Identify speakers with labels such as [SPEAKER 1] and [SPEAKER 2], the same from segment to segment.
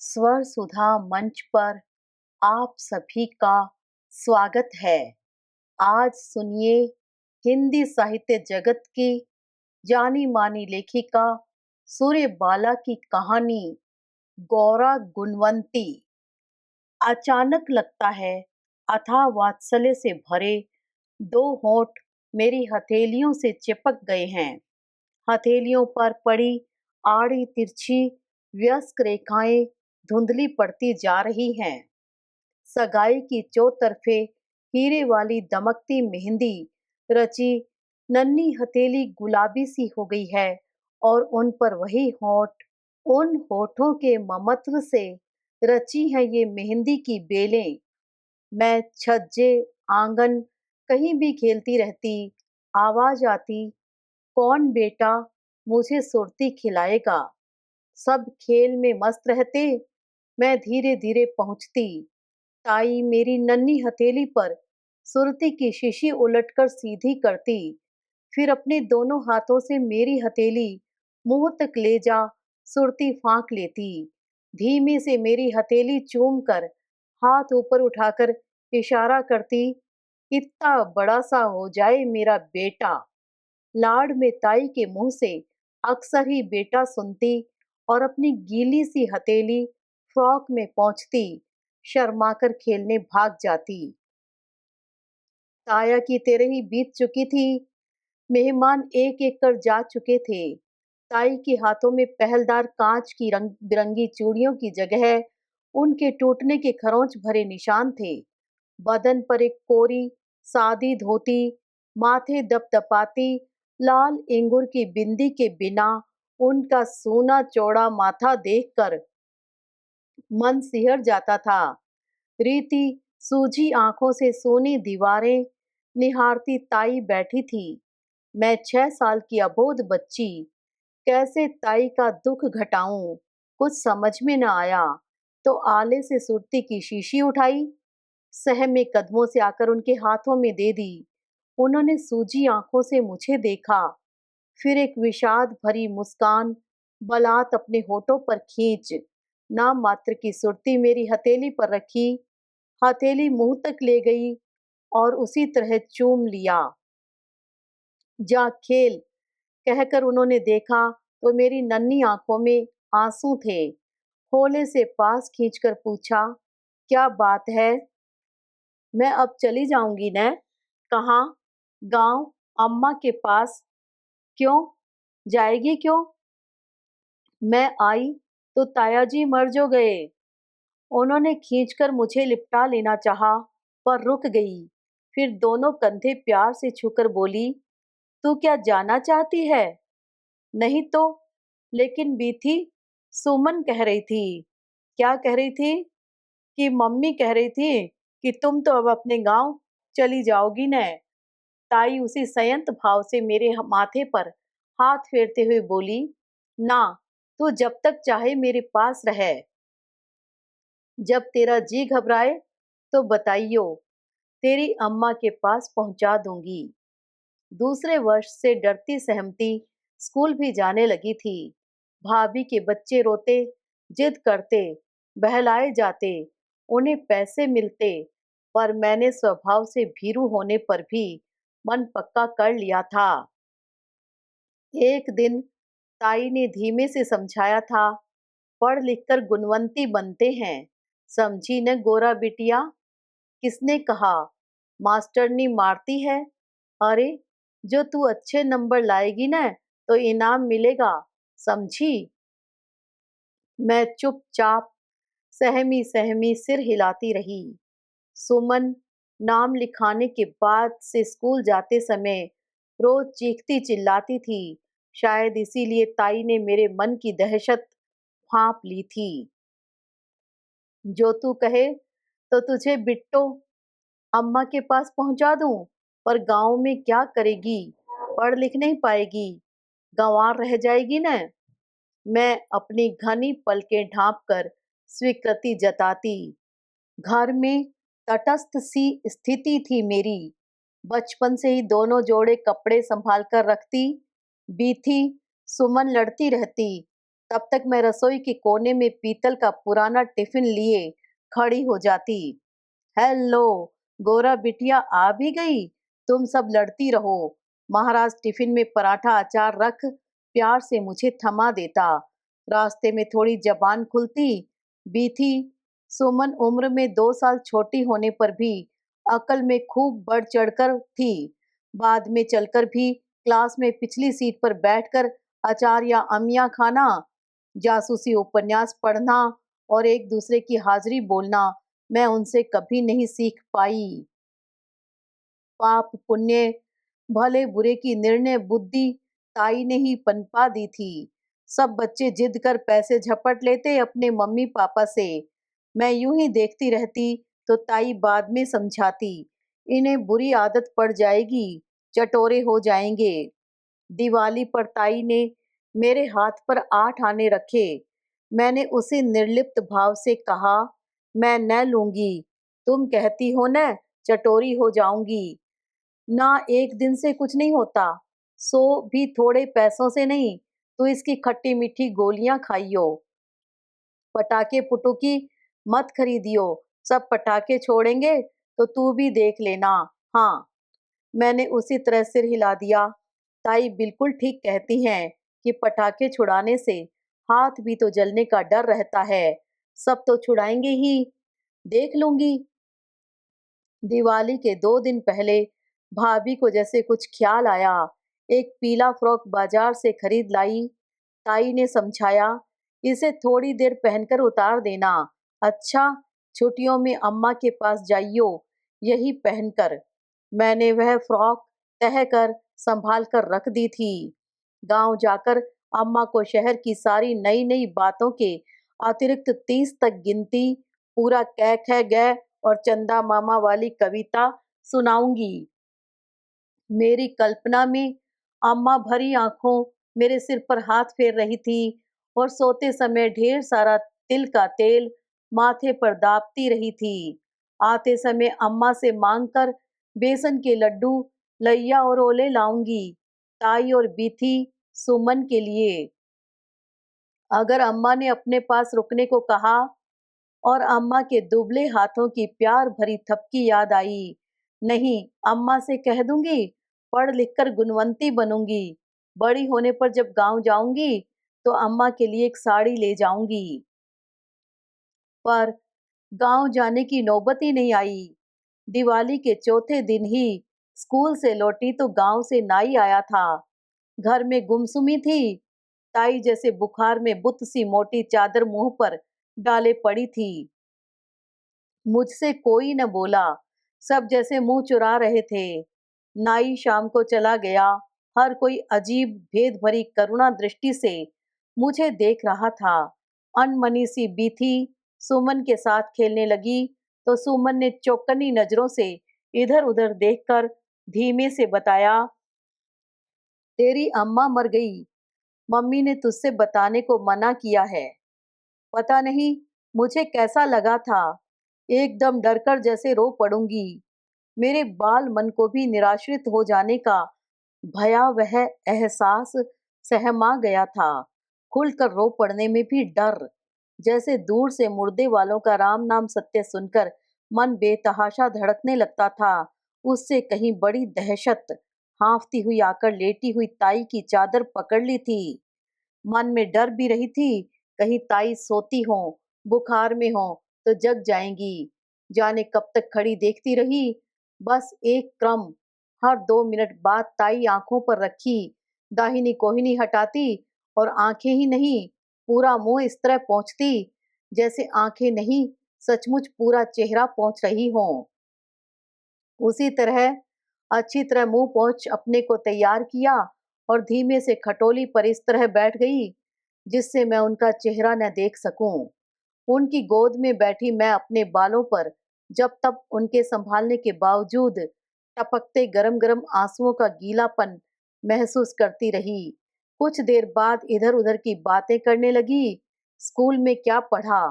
[SPEAKER 1] स्वर सुधा मंच पर आप सभी का स्वागत है। आज सुनिए हिंदी साहित्य जगत की जानी मानी लेखिका सूर्यबाला की कहानी गौरा गुणवंती। अचानक लगता है अथाह वात्सल्य से भरे दो होंठ मेरी हथेलियों से चिपक गए हैं। हथेलियों पर पड़ी आड़ी तिरछी व्यस्क रेखाएं धुंधली पड़ती जा रही हैं। सगाई की चौतरफे हीरे वाली दमकती मेहंदी रची नन्ही हथेली गुलाबी सी हो गई है और उन पर वही होंठ, उन होठों के ममत्व से रची है ये मेहंदी की बेलें। मैं छज्जे आंगन कहीं भी खेलती रहती, आवाज आती, कौन बेटा मुझे सुरती खिलाएगा। सब खेल में मस्त रहते, मैं धीरे धीरे पहुंचती। ताई मेरी नन्ही हथेली पर सुरती की शीशी उलटकर सीधी करती, फिर अपने दोनों हाथों से मेरी हथेली मुंह तक ले जा सुरती फांक लेती। धीमे से मेरी हथेली चूम कर हाथ ऊपर उठाकर इशारा करती, इतना बड़ा सा हो जाए मेरा बेटा। लाड में ताई के मुंह से अक्सर ही बेटा सुनती और अपनी गीली सी हथेली फ्रॉक में पहुंचती, शर्माकर खेलने भाग जाती। ताया की तेरही बीत चुकी थी। मेहमान एक एक कर जा चुके थे। ताई के हाथों में पहलदार कांच की रंग बिरंगी चूड़ियों की जगह उनके टूटने के खरोंच भरे निशान थे। बदन पर एक कोरी सादी धोती, माथे दपदपाती लाल इंगुर की बिंदी के बिना उनका सूना चौड़ा माथा देखकर मन सिहर जाता था। रीति सूजी आंखों से सोनी दीवारें निहारती ताई बैठी थी। मैं 6 साल की अबोध बच्ची कैसे ताई का दुख घटाऊं, कुछ समझ में न आया। तो आले से सुरती की शीशी उठाई, सहमे कदमों से आकर उनके हाथों में दे दी। उन्होंने सूजी आंखों से मुझे देखा, फिर एक विषाद भरी मुस्कान बलात् अपने होठों पर खींच नाम मात्र की सुरती मेरी हथेली पर रखी, हथेली मुंह तक ले गई और उसी तरह चूम लिया। जा खेल कहकर उन्होंने देखा तो मेरी नन्ही आंखों में आंसू थे। होले से पास खींचकर पूछा, क्या बात है? मैं अब चली जाऊंगी न। कहाँ? गांव, अम्मा के पास। क्यों जाएगी क्यों? मैं आई तो ताया जी मर जो गए। उन्होंने खींचकर मुझे लिपटा लेना चाहा पर रुक गई। फिर दोनों कंधे प्यार से छूकर बोली, तू क्या जाना चाहती है? नहीं तो, लेकिन बीथी सुमन कह रही थी। क्या कह रही थी? कि मम्मी कह रही थी कि तुम तो अब अपने गांव चली जाओगी न। ताई उसी संयत भाव से मेरे माथे पर हाथ फेरते हुए बोली, ना, तू जब तक चाहे मेरे पास रहे। जब तेरा जी घबराए तो बताइयो, तेरी अम्मा के पास पहुंचा दूंगी। दूसरे वर्ष से डरती सहमती स्कूल भी जाने लगी थी। भाभी के बच्चे रोते, जिद करते, बहलाए जाते, उन्हें पैसे मिलते, पर मैंने स्वभाव से भीरू होने पर भी मन पक्का कर लिया था। एक दिन ताई ने धीमे से समझाया था, पढ़ लिखकर गुणवंती बनते हैं, समझी न गोरा बिटिया? किसने कहा? मास्टरनी मारती है। अरे, जो तू अच्छे नंबर लाएगी ना तो इनाम मिलेगा, समझी? मैं चुपचाप सहमी सहमी सिर हिलाती रही। सुमन नाम लिखाने के बाद से स्कूल जाते समय रोज चीखती चिल्लाती थी। शायद इसीलिए ताई ने मेरे मन की दहशत भांप ली थी। जो तू कहे तो तुझे बिट्टो अम्मा के पास पहुंचा दूं, पर गांव में क्या करेगी? पढ़ लिख नहीं पाएगी, गंवार रह जाएगी न। मैं अपनी घनी पलकें ढांपकर स्वीकृति जताती। घर में तटस्थ सी स्थिति थी मेरी। बचपन से ही दोनों जोड़े कपड़े संभाल कर रखती। बीथी सुमन लड़ती रहती, तब तक मैं रसोई के कोने में पीतल का पुराना टिफिन लिए खड़ी हो जाती। हेलो, गोरा बिटिया आ भी गई। तुम सब लड़ती रहो। महाराज टिफिन में पराठा अचार रख प्यार से मुझे थमा देता। रास्ते में थोड़ी जबान खुलती भी थी। सुमन उम्र में 2 साल छोटी होने पर भी अकल में खूब बढ़ चढ़कर थी। बाद में चलकर भी क्लास में पिछली सीट पर बैठकर अचार या अमिया खाना, जासूसी उपन्यास पढ़ना और एक दूसरे की हाजिरी बोलना मैं उनसे कभी नहीं सीख पाई। पाप पुण्य भले बुरे की निर्णय बुद्धि ताई ने ही पनपा दी थी। सब बच्चे जिद कर पैसे झपट लेते अपने मम्मी पापा से। मैं यूं ही देखती रहती तो ताई बाद में समझाती, इन्हें बुरी आदत पड़ जाएगी, चटोरे हो जाएंगे। दिवाली पर ताई ने मेरे हाथ पर 8 आने रखे। मैंने उसे निर्लिप्त भाव से कहा, मैं न लूंगी। तुम कहती हो न चटोरी हो जाऊंगी। ना एक दिन से कुछ नहीं होता, सो भी थोड़े पैसों से नहीं, तो इसकी खट्टी मीठी गोलियां खाइयो। पटाखे पुटुकी मत खरीदियो। सब पटाखे छोड़ेंगे तो तू भी देख लेना। हाँ। मैंने उसी तरह सिर हिला दिया। ताई बिल्कुल ठीक कहती हैं कि पटाखे छुड़ाने से हाथ भी तो जलने का डर रहता है। सब तो छुड़ाएंगे ही, देख लूंगी। दिवाली के 2 दिन पहले भाभी को जैसे कुछ ख्याल आया। एक पीला फ्रॉक बाजार से खरीद लाई। ताई ने समझाया, इसे थोड़ी देर पहनकर उतार देना। अच्छा, छुट्टियों में अम्मा के पास जाइयो यही पहनकर। मैंने वह फ्रॉक तह कर संभाल कर रख दी थी। गांव जाकर अम्मा को शहर की सारी नई नई बातों के अतिरिक्त 30 तक गिनती, पूरा कै ख ग और चंदा मामा वाली कविता सुनाऊंगी। मेरी कल्पना में अम्मा भरी आंखों मेरे सिर पर हाथ फेर रही थी और सोते समय ढेर सारा तिल का तेल माथे पर दापती रही थी। आते समय अम्मा से मांगकर बेसन के लड्डू, लैया और ओले लाऊंगी, ताई और बीथी सुमन के लिए। अगर अम्मा ने अपने पास रुकने को कहा और अम्मा के दुबले हाथों की प्यार भरी थपकी याद आई। नहीं, अम्मा से कह दूंगी, पढ़ लिख कर गुणवंती बनूंगी। बड़ी होने पर जब गांव जाऊंगी तो अम्मा के लिए एक साड़ी ले जाऊंगी। पर गांव जाने की नौबत ही नहीं आई। दिवाली के चौथे दिन ही स्कूल से लौटी तो गांव से नाई आया था। घर में गुमसुमी थी। ताई जैसे बुखार में बुत सी मोटी चादर मुंह पर डाले पड़ी थी। मुझसे कोई न बोला। सब जैसे मुंह चुरा रहे थे। नाई शाम को चला गया। हर कोई अजीब भेद भरी करुणा दृष्टि से मुझे देख रहा था। अनमनी सी बीथी सुमन के साथ खेलने लगी तो सुमन ने चौकन्नी नजरों से इधर उधर देखकर धीमे से बताया, तेरी अम्मा मर गई। मम्मी ने तुझसे बताने को मना किया है। पता नहीं मुझे कैसा लगा था। एकदम डरकर जैसे रो पड़ूंगी। मेरे बाल मन को भी निराश्रित हो जाने का भयावह एहसास सहमा गया था। खुलकर रो पड़ने में भी डर। जैसे दूर से मुर्दे वालों का राम नाम सत्य सुनकर मन बेतहाशा धड़कने लगता था, उससे कहीं बड़ी दहशत हांफती हुई आकर लेटी हुई ताई की चादर पकड़ ली थी। मन में डर भी रही थी, कहीं ताई सोती हो, बुखार में हो तो जग जाएंगी। जाने कब तक खड़ी देखती रही। बस एक क्रम, हर 2 मिनट बाद ताई आंखों पर रखी दाहिनी कोहिनी हटाती और आंखें ही नहीं, पूरा मुंह इस तरह पहुंचती जैसे आंखें नहीं, सचमुच पूरा चेहरा पहुंच रही हो। उसी तरह अच्छी तरह मुंह पहुंच अपने को तैयार किया और धीमे से खटोली पर इस तरह बैठ गई जिससे मैं उनका चेहरा न देख सकूं। उनकी गोद में बैठी मैं अपने बालों पर जब तब उनके संभालने के बावजूद टपकते गरम गरम आंसुओं का गीलापन महसूस करती रही। कुछ देर बाद इधर उधर की बातें करने लगी। स्कूल में क्या पढ़ा,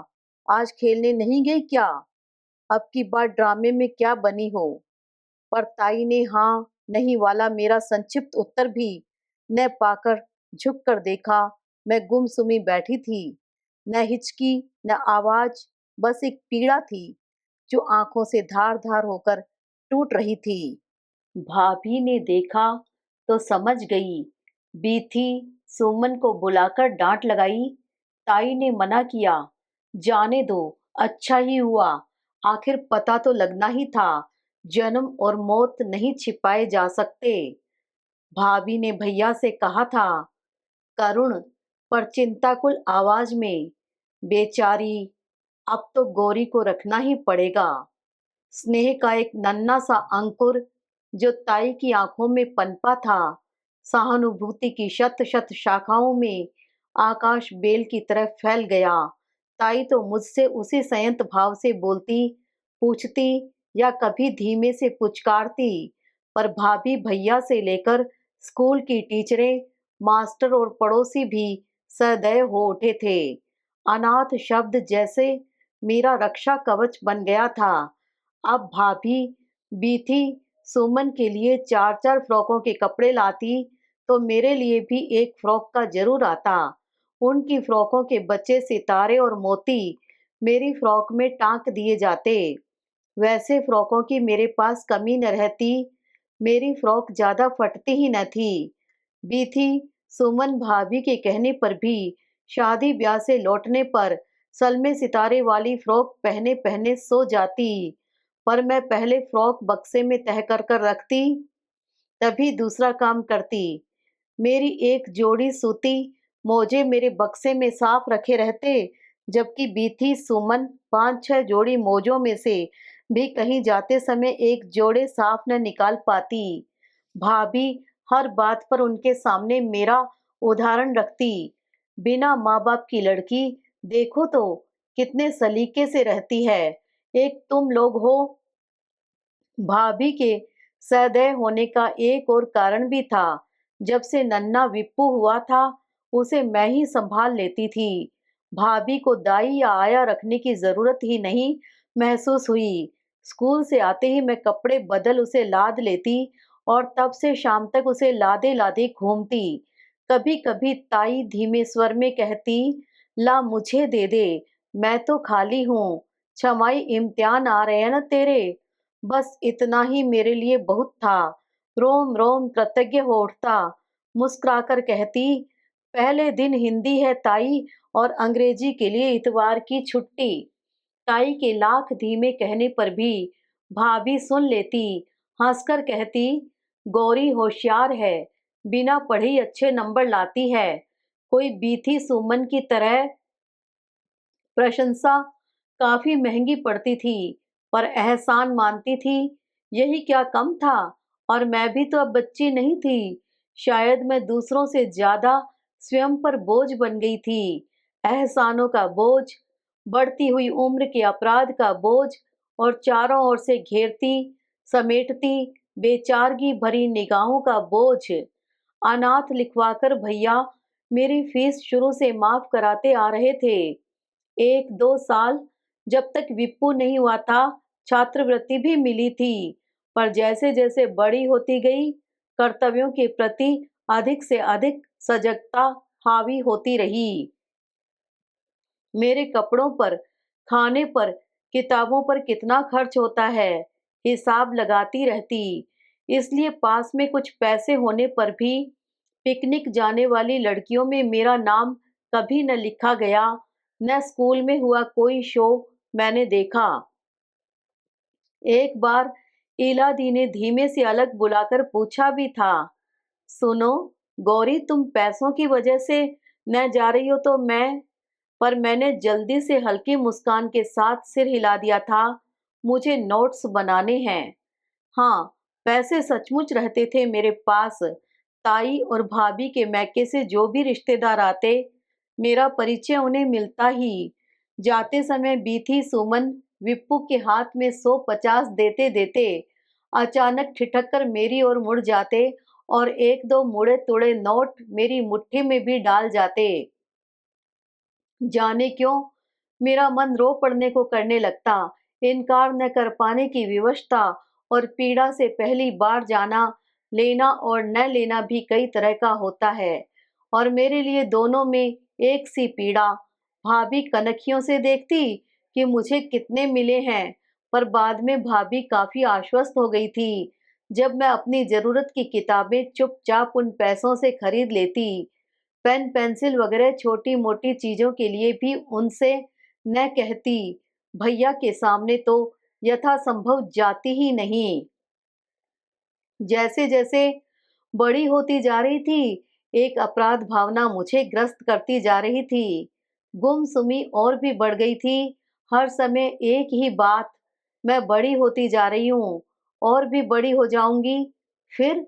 [SPEAKER 1] आज खेलने नहीं गई क्या, अब की बार ड्रामे में क्या बनी हो। पर ताई ने हाँ नहीं वाला मेरा संक्षिप्त उत्तर भी न पाकर झुक कर देखा मैं गुमसुमी बैठी थी। न हिचकी, न आवाज, बस एक पीड़ा थी जो आंखों से धार-धार होकर टूट रही थी। भाभी ने देखा तो समझ गई। बीथी सुमन को बुलाकर डांट लगाई। ताई ने मना किया, जाने दो, अच्छा ही हुआ, आखिर पता तो लगना ही था, जन्म और मौत नहीं छिपाए जा सकते। भाभी ने भैया से कहा था, करुण पर चिंताकुल आवाज में, बेचारी, अब तो गौरी को रखना ही पड़ेगा। स्नेह का एक नन्हा सा अंकुर जो ताई की आंखों में पनपा था, सहानुभूति की शत शत शाखाओं में आकाश बेल की तरह फैल गया। ताई तो मुझसे उसी संयत भाव से बोलती, पूछती या कभी धीमे से पुचकारती, पर भाभी भैया से लेकर स्कूल की टीचरें, मास्टर और पड़ोसी भी सदैव हो उठे थे। अनाथ शब्द जैसे मेरा रक्षा कवच बन गया था। अब भाभी बीथी सुमन के लिए 4-4 फ्रॉकों के कपड़े लाती तो मेरे लिए भी एक फ्रॉक का जरूर आता। उनकी फ्रॉकों के बचे सितारे और मोती मेरी फ्रॉक में टांक दिए जाते। वैसे फ्रॉकों की मेरे पास कमी न रहती। मेरी फ्रॉक ज्यादा फटती ही न थी। बीथी सुमन भाभी के कहने पर भी शादी ब्याह से लौटने पर सलमे सितारे वाली फ्रॉक पहने पहने सो जाती, पर मैं पहले फ्रॉक बक्से में तह कर रखती, तभी दूसरा काम करती। मेरी एक जोड़ी सूती मोजे मेरे बक्से में साफ रखे रहते, जबकि बीथी सुमन 5-6 जोड़ी मोजों में से भी कहीं जाते समय एक जोड़े साफ न निकाल पाती। भाभी हर बात पर उनके सामने मेरा उदाहरण रखती। बिना माँ बाप की लड़की देखो तो कितने सलीके से रहती है। एक तुम लोग हो। भाभी के सदैव होने का एक और कारण भी था। जब से नन्हा विप्पू हुआ था, उसे मैं ही संभाल लेती थी। भाभी को दाई या आया रखने की जरूरत ही नहीं महसूस हुई। स्कूल से आते ही मैं कपड़े बदल उसे लाद लेती और तब से शाम तक उसे लादे लादे घूमती। कभी कभी ताई धीमे स्वर में कहती, ला मुझे दे दे, मैं तो खाली हूँ, छमाई इम्तिहान आ रहे हैं ना तेरे। बस इतना ही मेरे लिए बहुत था। रोम रोम कृतज्ञ हो उठता। मुस्कुराकर कहती, पहले दिन हिंदी है ताई और अंग्रेजी के लिए इतवार की छुट्टी। ताई के लाख धीमे कहने पर भी भाभी सुन लेती। हंसकर कहती, गौरी होशियार है, बिना पढ़े ही अच्छे नंबर लाती है। कोई बीथी सुमन की तरह प्रशंसा काफी महंगी पड़ती थी, पर एहसान मानती थी, यही क्या कम था। और मैं भी तो अब बच्ची नहीं थी। शायद मैं दूसरों से ज्यादा स्वयं पर बोझ बन गई थी। एहसानों का बोझ, बढ़ती हुई उम्र के अपराध का बोझ और चारों ओर से घेरती समेटती बेचारगी भरी निगाहों का बोझ। अनाथ लिखवाकर भैया मेरी फीस शुरू से माफ कराते आ रहे थे। 1-2 साल जब तक विप्पू नहीं हुआ था, छात्रवृत्ति भी मिली थी, पर जैसे जैसे बड़ी होती गई, कर्तव्यों के प्रति अधिक से अधिक सजगता हावी होती रही। मेरे कपड़ों पर, खाने पर, किताबों पर कितना खर्च होता है, हिसाब लगाती रहती। इसलिए पास में कुछ पैसे होने पर भी पिकनिक जाने वाली लड़कियों में मेरा नाम कभी न लिखा गया, न स्कूल में हुआ कोई शो मैंने देखा। एक बार इला दी ने धीमे से अलग बुलाकर पूछा भी था, सुनो गौरी, तुम पैसों की वजह से न जा रही हो तो मैं, पर मैंने जल्दी से हल्की मुस्कान के साथ सिर हिला दिया था, मुझे नोट्स बनाने हैं। हाँ, पैसे सचमुच रहते थे मेरे पास। ताई और भाभी के मैके से जो भी रिश्तेदार आते, मेरा परिचय उन्हें मिलता ही। जाते समय बीथी सुमन विप्पू के हाथ में 150 देते देते अचानक ठिठक कर मेरी ओर मुड़ जाते और एक दो मुड़े तुड़े नोट मेरी मुट्ठी में भी डाल जाते। जाने क्यों मेरा मन रो पड़ने को करने लगता। इनकार न कर पाने की विवशता और पीड़ा से पहली बार जाना, लेना और न लेना भी कई तरह का होता है। और मेरे लिए दोनों में एक सी पीड़ा। भाभी कनखियों से देखती कि मुझे कितने मिले हैं, पर बाद में भाभी काफी आश्वस्त हो गई थी जब मैं अपनी जरूरत की किताबें चुपचाप उन पैसों से खरीद लेती। पेन पेंसिल वगैरह छोटी मोटी चीजों के लिए भी उनसे न कहती। भैया के सामने तो यथासंभव जाती ही नहीं। जैसे जैसे बड़ी होती जा रही थी, एक अपराध भावना मुझे ग्रस्त करती जा रही थी। गुमसुमी और भी बढ़ गई थी। हर समय एक ही बात, मैं बड़ी होती जा रही हूँ, और भी बड़ी हो जाऊंगी। फिर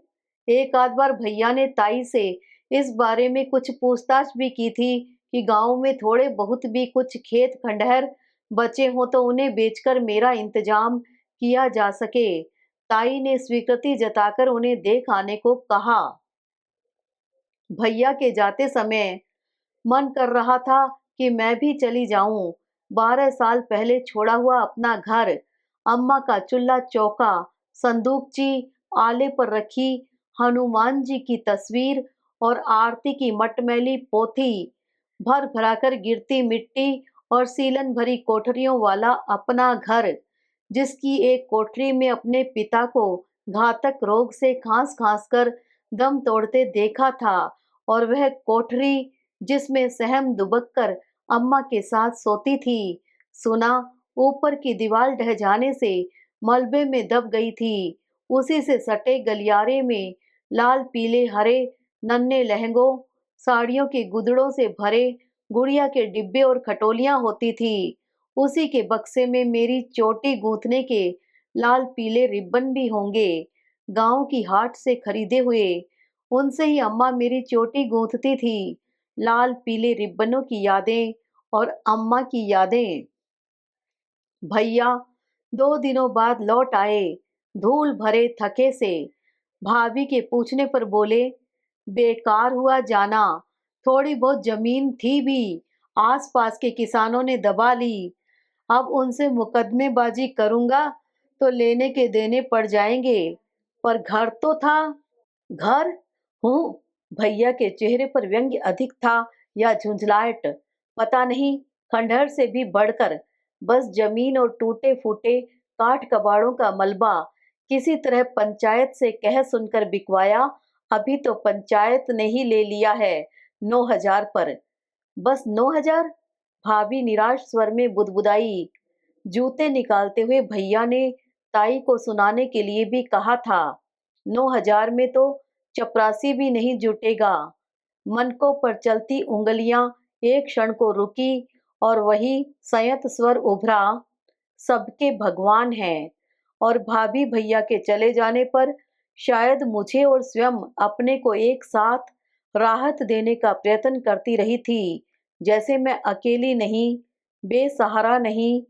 [SPEAKER 1] एक आध बार भैया ने ताई से इस बारे में कुछ पूछताछ भी की थी कि गांव में थोड़े बहुत भी कुछ खेत खंडहर बचे हों तो उन्हें बेचकर मेरा इंतजाम किया जा सके। ताई ने स्वीकृति जताकर उन्हें देख आने को कहा। भैया के जाते समय मन कर रहा था कि मैं भी चली जाऊं। 12 साल पहले छोड़ा हुआ अपना घर, अम्मा का चूल्हा चौका, संदूकची, आले पर रखी हनुमान जी की तस्वीर और आरती की मटमैली पोथी, भर भराकर गिरती मिट्टी और सीलन भरी कोठरियों वाला अपना घर, जिसकी एक कोठरी में अपने पिता को घातक रोग से खांस खांस कर दम तोड़ते देखा था, और वह कोठरी जिसमें सहम दुबक कर अम्मा के साथ सोती थी। सुना ऊपर की दीवार ढह जाने से मलबे में दब गई थी। उसी से सटे गलियारे में लाल पीले हरे नन्हे लहंगों, साड़ियों के गुदड़ों से भरे गुड़िया के डिब्बे और खटोलियां होती थी। उसी के बक्से में मेरी चोटी गूंथने के लाल पीले रिबन भी होंगे, गांव की हाट से खरीदे हुए। उनसे ही अम्मा मेरी चोटी गूंथती थी। लाल पीले रिबनों की यादें और अम्मा की यादें। भैया 2 दिनों बाद लौट आए, धूल भरे थके से। भाभी के पूछने पर बोले, बेकार हुआ जाना, थोड़ी बहुत जमीन थी भी, आसपास के किसानों ने दबा ली। अब उनसे मुकदमेबाजी करूंगा तो लेने के देने पड़ जाएंगे, पर घर तो था। घर हूँ। भैया के चेहरे पर व्यंग्य अधिक था या झुंझलाहट, पता नहीं। खंडहर से भी बढ़कर बस जमीन और टूटे फूटे काठ कबाड़ों का मलबा किसी तरह पंचायत से कह सुनकर बिकवाया। अभी तो पंचायत ने ही ले लिया है 9,000 पर। बस 9,000? भाभी निराश स्वर में बुदबुदाई। जूते निकालते हुए भैया ने ताई को सुनाने के लिए भी कहा था। 9,000 में तो चपरासी भी नहीं जुटेगा। मनकों पर चलती उंगलियां एक क्षण को रुकी और वही संयत स्वर उभरा, सबके भगवान हैं। और भाभी भैया के चले जाने पर शायद मुझे और स्वयं अपने को एक साथ राहत देने का प्रयत्न करती रही थी, जैसे मैं अकेली नहीं, बेसहारा नहीं,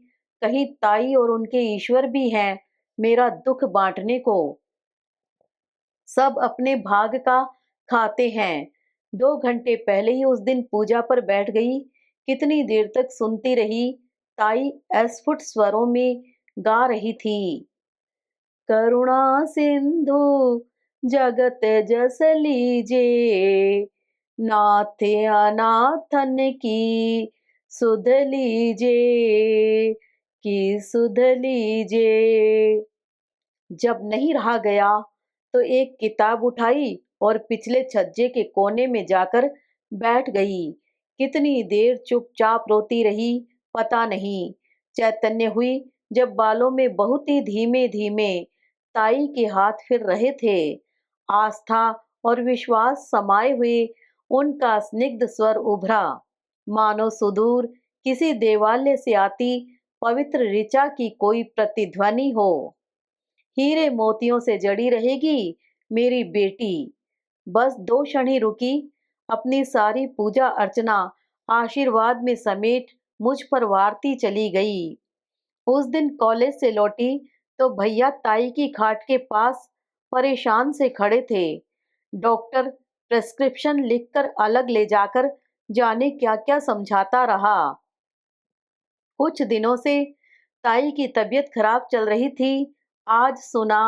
[SPEAKER 1] कहीं ताई और उनके ईश्वर भी हैं मेरा दुख बांटने को। सब अपने भाग का खाते हैं। 2 घंटे पहले ही उस दिन पूजा पर बैठ गई। कितनी देर तक सुनती रही। ताई अस्फुट स्वरों में गा रही थी, करुणा सिंधु जगत जस लीजे, नाथ अनाथन की सुध लीजे, की सुध लीजे। जब नहीं रहा गया तो एक किताब उठाई और पिछले छज्जे के कोने में जाकर बैठ गई। कितनी देर चुपचाप रोती रही पता नहीं। चैतन्य हुई जब बालों में बहुत ही धीमे धीमे ताई के हाथ फिर रहे थे। आस्था और विश्वास समाये हुए उनका स्निग्ध स्वर उभरा, मानो सुदूर किसी देवालय से आती पवित्र ऋचा की कोई प्रतिध्वनि हो। हीरे मोतियों से जड़ी रहेगी मेरी बेटी। बस 2 क्षण ही रुकी, अपनी सारी पूजा अर्चना आशीर्वाद में समेट मुझ पर वारती चली गई। उस दिन कॉलेज से लौटी तो भैया ताई की खाट के पास परेशान से खड़े थे। डॉक्टर प्रेस्क्रिप्शन लिखकर अलग ले जाकर जाने क्या क्या समझाता रहा। कुछ दिनों से ताई की तबीयत खराब चल रही थी। आज सुना,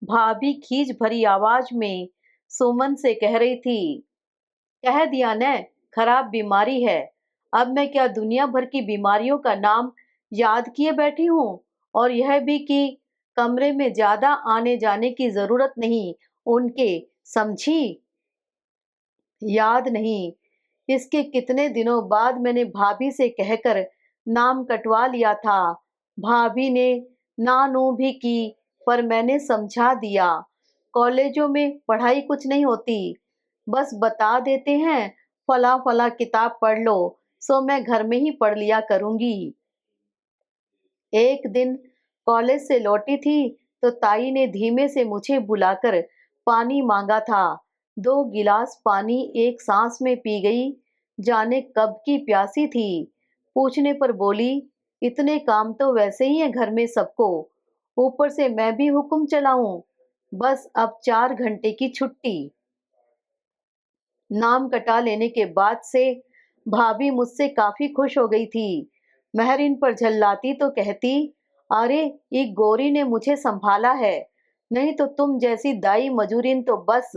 [SPEAKER 1] भाभी खीज भरी आवाज में सुमन से कह रही थी, कह दिया न, खराब बीमारी है। अब मैं क्या दुनिया भर की बीमारियों का नाम याद किए बैठी हूँ, और यह भी कि कमरे में ज्यादा आने जाने की जरूरत नहीं उनके, समझी? याद नहीं। इसके कितने दिनों बाद मैंने भाभी से कहकर नाम कटवा लिया था। भाभी ने ना नू भी की, पर मैंने समझा दिया, कॉलेजों में पढ़ाई कुछ नहीं होती, बस बता देते हैं फला फला किताब पढ़ लो, सो मैं घर में ही पढ़ लिया करूंगी। एक दिन कॉलेज से लौटी थी तो ताई ने धीमे से मुझे बुलाकर पानी मांगा था। 2 गिलास पानी एक सांस में पी गई। जाने कब की प्यासी थी। पूछने पर बोली, इतने काम तो वैसे ही है घर में सबको, ऊपर से मैं भी हुक्म चलाऊं। बस अब 4 घंटे की छुट्टी। नाम कटा लेने के बाद से भाभी मुझसे काफी खुश हो गई थी। महरीन पर झल्लाती तो कहती, अरे ये गोरी ने मुझे संभाला है, नहीं तो तुम जैसी दाई मजूरीन तो बस।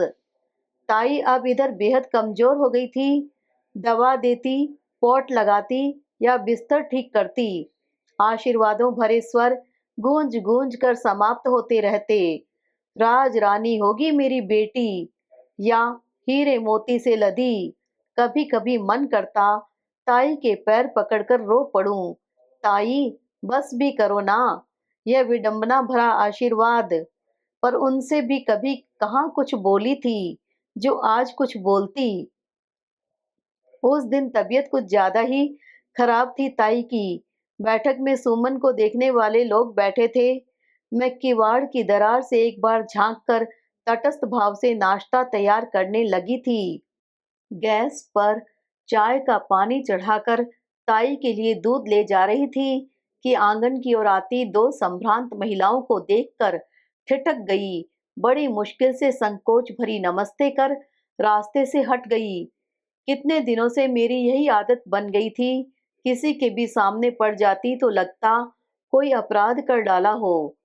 [SPEAKER 1] ताई अब इधर बेहद कमजोर हो गई थी। दवा देती, पोट लगाती या बिस्तर ठीक करती। आशीर्वादों भरे स्वर गूंज गूंज कर समाप्त होते रहते। राज रानी होगी मेरी बेटी, या हीरे मोती से लदी। कभी कभी मन करता ताई के पैर पकड़कर रो पड़ूं। ताई, बस भी करो ना, यह विडंबना भरा आशीर्वाद। पर उनसे भी कभी कहाँ कुछ बोली थी जो आज कुछ बोलती। उस दिन तबीयत कुछ ज्यादा ही खराब थी ताई की। बैठक में सुमन को देखने वाले लोग बैठे थे। मैं किवाड़ की दरार से एक बार झांक कर तटस्थ भाव से नाश्ता तैयार करने लगी थी। गैस पर चाय का पानी चढ़ाकर ताई के लिए दूध ले जा रही थी कि आंगन की ओर आती 2 संभ्रांत महिलाओं को देखकर ठिठक गई। बड़ी मुश्किल से संकोच भरी नमस्ते कर रास्ते से हट गई। कितने दिनों से मेरी यही आदत बन गई थी, किसी के भी सामने पड़ जाती तो लगता कोई अपराध कर डाला हो।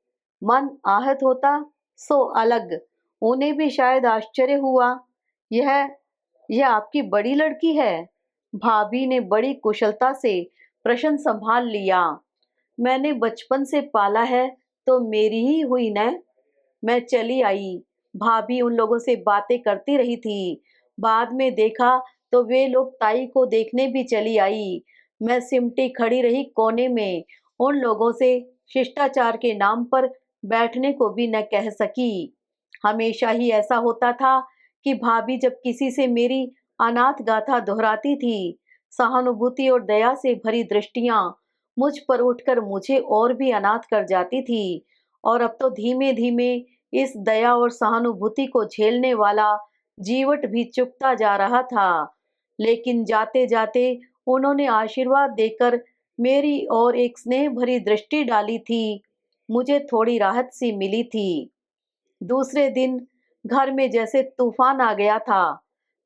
[SPEAKER 1] मन आहत होता सो अलग। उन्हें भी शायद आश्चर्य हुआ, यह यह आपकी बड़ी लड़की है। भाभी ने बड़ी कुशलता से प्रश्न संभाल लिया। मैंने बचपन से पाला है तो मेरी ही हुई न। मैं चली आई। भाभी उन लोगों से बातें करती रही थी। बाद में देखा तो वे लोग ताई को देखने भी चली आई। मैं सिमटी खड़ी रही कोने में, उन लोगों से शिष्टाचार के नाम पर बैठने को भी न कह सकी। हमेशा ही ऐसा होता था कि भाभी जब किसी से मेरी अनाथ गाथा दोहराती थी, सहानुभूति और दया से भरी दृष्टियां मुझ पर उठकर मुझे और भी अनाथ कर जाती थी। और अब तो धीमे धीमे इस दया और सहानुभूति को झेलने वाला जीवट भी चुकता जा रहा था। लेकिन जाते जाते उन्होंने आशीर्वाद देकर मेरी ओर एक स्नेह भरी दृष्टि डाली थी। मुझे थोड़ी राहत सी मिली थी। दूसरे दिन घर में जैसे तूफान आ गया था।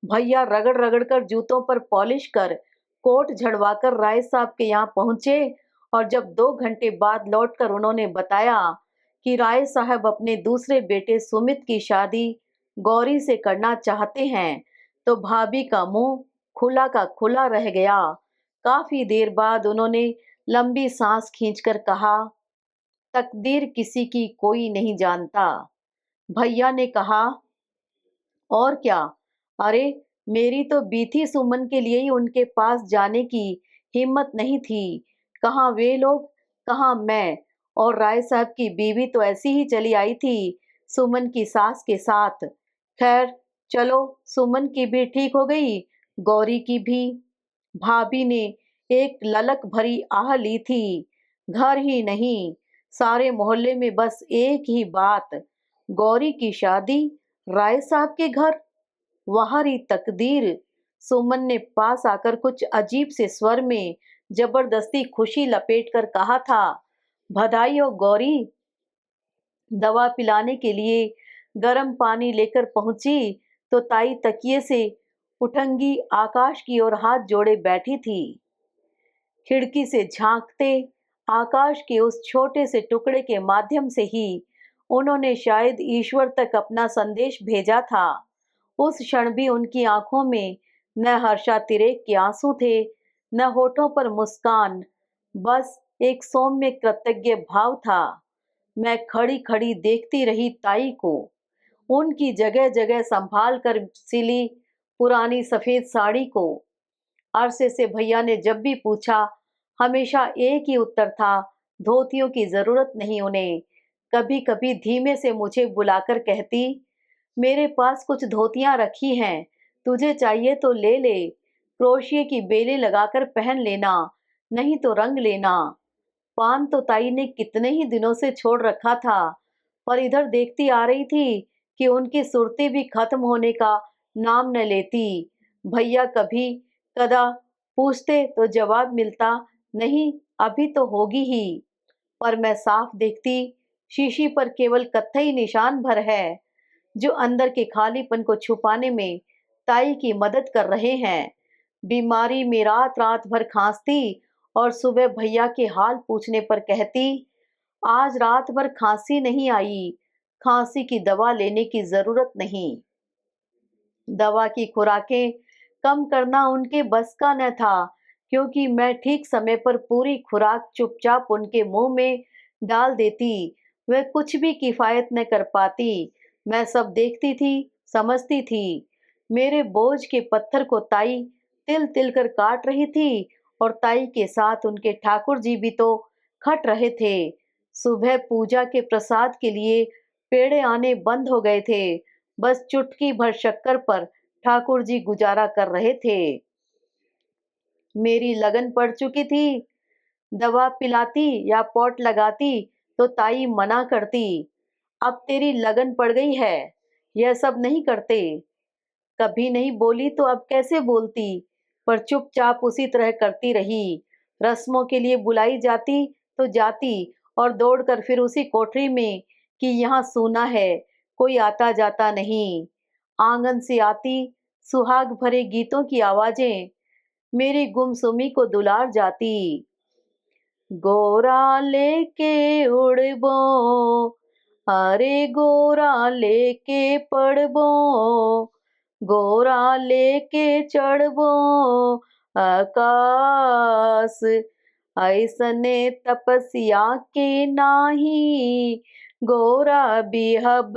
[SPEAKER 1] भैया रगड़ रगड़ कर जूतों पर पॉलिश कर कोट झड़वाकर राय साहब के यहाँ पहुंचे, और जब 2 घंटे बाद लौटकर उन्होंने बताया कि राय साहब अपने दूसरे बेटे सुमित की शादी गौरी से करना चाहते हैं, तो भाभी का मुंह खुला का खुला रह गया। काफी देर बाद उन्होंने लंबी सांस खींचकर कहा, तकदीर किसी की कोई नहीं जानता। भैया ने कहा, और क्या? अरे, मेरी तो बीती सुमन के लिए ही उनके पास जाने की हिम्मत नहीं थी। कहाँ वे लोग, कहाँ मैं। और राय साहब की बीवी तो ऐसी ही चली आई थी सुमन की सास के साथ। खैर चलो, सुमन की भी ठीक हो गई, गौरी की भी। भाभी ने एक ललक भरी आह ली थी। घर ही नहीं, सारे मोहल्ले में बस एक ही बात, गौरी की शादी राय साहब के घर। वाहरी तकदीर। सुमन ने पास आकर कुछ अजीब से स्वर में जबरदस्ती खुशी लपेट कर कहा था, बधाई हो गौरी। दवा पिलाने के लिए गर्म पानी लेकर पहुंची तो ताई तकिए से उठंगी आकाश की ओर हाथ जोड़े बैठी थी। खिड़की से झांकते आकाश के उस छोटे से टुकड़े के माध्यम से ही उन्होंने शायद ईश्वर तक अपना संदेश भेजा था। उस क्षण भी उनकी आंखों में न हर्षातिरेक के आंसू थे, न होठों पर मुस्कान, बस एक सौम्य कृतज्ञ भाव था। मैं खड़ी खड़ी देखती रही ताई को, उनकी जगह जगह संभाल कर सिली पुरानी सफेद साड़ी को। अरसे से भैया ने जब भी पूछा, हमेशा एक ही उत्तर था, धोतियों की जरूरत नहीं उन्हें। कभी कभी धीमे से मुझे बुलाकर कहती, मेरे पास कुछ धोतियां रखी हैं, तुझे चाहिए तो ले ले, क्रोशिये की बेले लगाकर पहन लेना, नहीं तो रंग लेना। पान तो ताई ने कितने ही दिनों से छोड़ रखा था, पर इधर देखती आ रही थी कि उनकी सुरती भी खत्म होने का नाम न लेती। भैया कभी कदा पूछते तो जवाब मिलता, नहीं अभी तो होगी ही। पर मैं साफ देखती, शीशी पर केवल कत्थई निशान भर है, जो अंदर के खालीपन को छुपाने में ताई की मदद कर रहे हैं। बीमारी में रात रात भर खांसती और सुबह भैया के हाल पूछने पर कहती, आज रात भर खांसी नहीं आई, खांसी की दवा लेने की जरूरत नहीं। दवा की खुराकें कम करना उनके बस का न था, क्योंकि मैं ठीक समय पर पूरी खुराक चुपचाप उनके मुंह में डाल देती। वह कुछ भी किफायत न कर पाती। मैं सब देखती थी, समझती थी। मेरे बोझ के पत्थर को ताई तिल तिल कर काट रही थी, और ताई के साथ उनके ठाकुर जी भी तो खट रहे थे। सुबह पूजा के प्रसाद के लिए पेड़े आने बंद हो गए थे। बस चुटकी भर शक्कर पर ठाकुर जी गुजारा कर रहे थे। मेरी लगन पड़ चुकी थी। दवा पिलाती या पॉट लगाती तो ताई मना करती, अब तेरी लगन पड़ गई है, यह सब नहीं करते। कभी नहीं बोली तो अब कैसे बोलती, पर चुपचाप उसी तरह करती रही। रस्मों के लिए बुलाई जाती तो जाती, और दौड़कर फिर उसी कोठरी में कि यहाँ सूना है, कोई आता जाता नहीं। आंगन से आती सुहाग भरे गीतों की आवाजें मेरी गुमसुमी को दुलार जाती। गोरा लेके उड़बो, अरे गोरा लेके पड़बो, गोरा लेके चढ़बो आकाश, ऐसने तपस्या के नाही, गोरा बिहब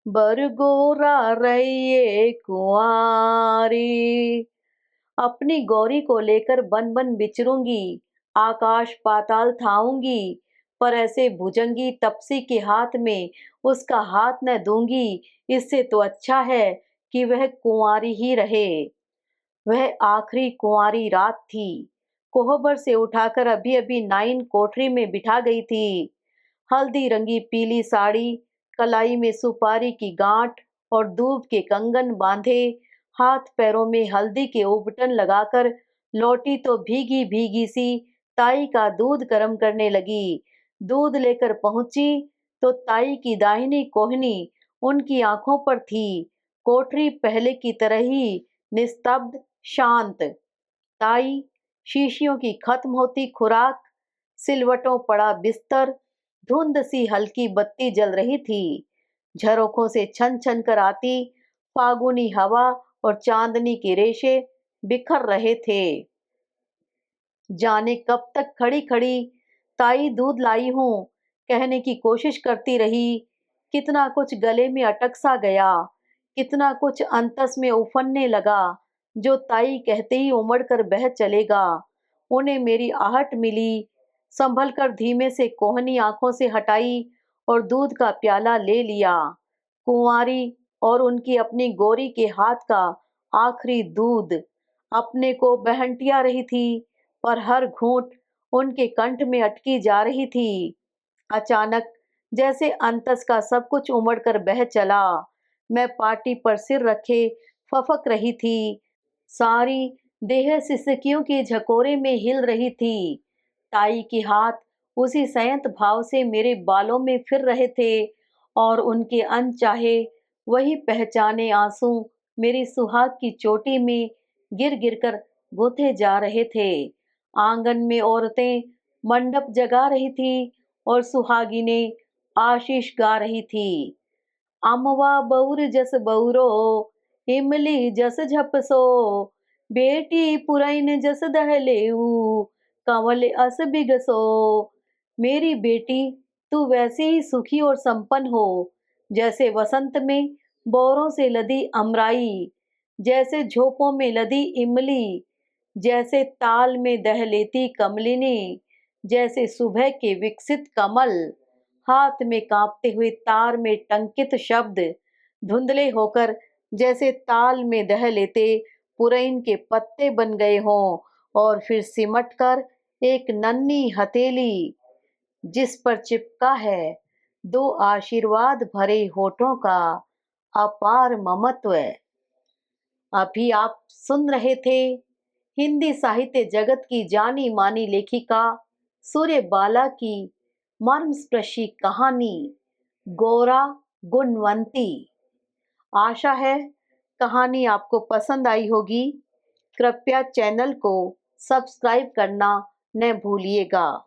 [SPEAKER 1] बर गोरा रहिए कुंवारी। अपनी गौरी को लेकर बन बन बिचरूंगी, आकाश पाताल ठाऊंगी, पर ऐसे भुजंगी तपसी के हाथ में उसका हाथ न दूंगी। इससे तो अच्छा है कि वह कुंवारी ही रहे। वह आखिरी कुंवारी रात थी। कोहबर से उठाकर अभी अभी नाइन कोठरी में बिठा गई थी। हल्दी रंगी पीली साड़ी, कलाई में सुपारी की गांठ और दूब के कंगन बांधे, हाथ पैरों में हल्दी के उबटन लगाकर लौटी तो भीगी भीगी सी ताई का दूध गर्म करने लगी। दूध लेकर पहुंची तो ताई की दाहिनी कोहनी उनकी आंखों पर थी। कोठरी पहले की तरह ही निस्तब्ध, शांत। ताई, शीशियों की खत्म होती खुराक, सिलवटों पड़ा बिस्तर, धुंध सी हल्की बत्ती जल रही थी। झरोखों से छन छन कर आती फागुनी हवा और चांदनी के रेशे बिखर रहे थे। जाने कब तक खड़ी खड़ी ताई दूध लाई हूं कहने की कोशिश करती रही। कितना कुछ गले में अटक सा गया, कितना कुछ अंतस में उफनने लगा, जो ताई कहते ही उमड़ कर बह चलेगा। उन्हें मेरी आहट मिली। संभल कर धीमे से कोहनी आंखों से हटाई और दूध का प्याला ले लिया। कुंवारी और उनकी अपनी गोरी के हाथ का आखिरी दूध अपने को बहंटिया रही थी, पर हर घूंट उनके कंठ में अटकी जा रही थी। अचानक जैसे अंतस का सब कुछ उमड़ कर बह चला। मैं पाटी पर सिर रखे फफक रही थी। सारी देह सिसकियों के झकोरे में हिल रही थी। ताई के हाथ उसी संयत भाव से मेरे बालों में फिर रहे थे, और उनके अनचाहे वही पहचाने आंसू मेरी सुहाग की चोटी में गिर गिर कर गुथे जा रहे थे। आंगन में औरतें मंडप जगा रही थी और सुहागिनें आशीष गा रही थी। अमवा बौर जस बौरो, इमली जस झपसो, बेटी पुरैन जस दहलेऊ, कंवल अस बिगसो। मेरी बेटी, तू वैसे ही सुखी और संपन्न हो, जैसे वसंत में बोरों से लदी अमराई, जैसे झोंपों में लदी इमली, जैसे ताल में दह लेती कमलिनी, जैसे सुबह के विकसित कमल, हाथ में कांपते हुए तार में टंकित शब्द, धुंधले होकर जैसे ताल में दह लेते पुरैन के पत्ते बन गए हों, और फिर सिमट कर एक नन्ही हथेली जिस पर चिपका है दो आशीर्वाद भरे होठों का अपार ममत्व। अभी आप सुन रहे थे हिंदी साहित्य जगत की जानी मानी लेखिका सूर्यबाला की मर्मस्पर्शी कहानी गोरा गुणवंती। आशा है कहानी आपको पसंद आई होगी। कृपया चैनल को सब्सक्राइब करना न भूलिएगा।